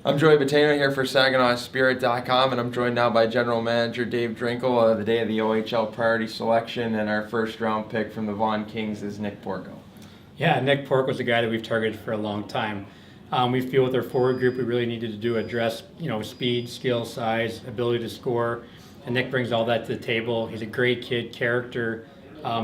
I'm Joey Batano here for SaginawSpirit.com, and I'm joined now by General Manager Dave Drinkill. The day of the OHL priority selection, and our first round pick from the Vaughan Kings is Nick Porco. Yeah, Nick Porco was a guy that we've targeted for a long time. We feel with our forward group we really needed to address speed, skill, size, ability to score, and Nick brings all that to the table. He's a great kid, character,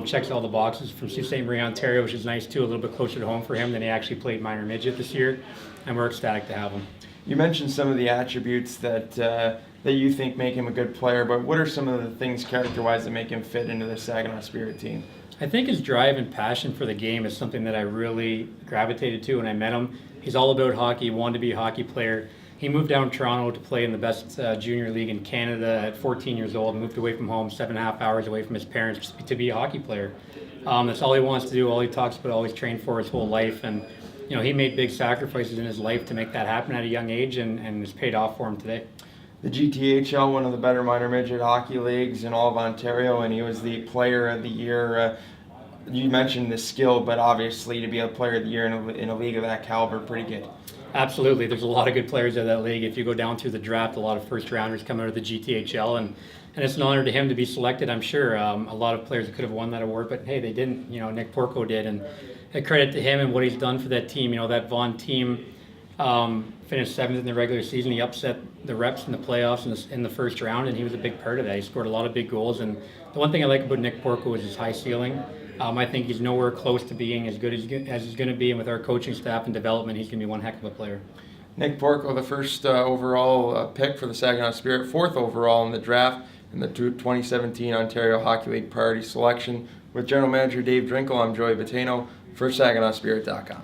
checks all the boxes from Sault Ste. Marie, Ontario, which is nice too, a little bit closer to home for him than he actually played minor midget this year, and we're ecstatic to have him. You mentioned some of the attributes that you think make him a good player, but what are some of the things character-wise that make him fit into the Saginaw Spirit team? I think his drive and passion for the game is something that I really gravitated to when I met him. He's all about hockey, wanted to be a hockey player. He moved down to Toronto to play in the best junior league in Canada at 14 years old, moved away from home, 7.5 hours away from his parents to be a hockey player. That's all he wants to do, all he talks about, all he's trained for his whole life. And he made big sacrifices in his life to make that happen at a young age, and it's paid off for him today. The GTHL, one of the better minor midget hockey leagues in all of Ontario, and he was the player of the year. You mentioned the skill, but obviously to be a player of the year in a league of that caliber, pretty good. Absolutely. There's a lot of good players in that league. If you go down through the draft, a lot of first rounders come out of the GTHL, and it's an honor to him to be selected, I'm sure. A lot of players could have won that award, but hey, they didn't. Nick Porco did, and a credit to him and what he's done for that team. That Vaughan team finished 7th in the regular season. He upset the Reps in the playoffs in the first round, and he was a big part of that. He scored a lot of big goals, and the one thing I like about Nick Porco is his high ceiling. I think he's nowhere close to being as good as he's going to be, and with our coaching staff and development, he's going to be one heck of a player. Nick Porco, the first overall pick for the Saginaw Spirit, 4th overall in the draft in the 2017 Ontario Hockey League priority selection. With General Manager Dave Drinkill, I'm Joey Batano for SaginawSpirit.com.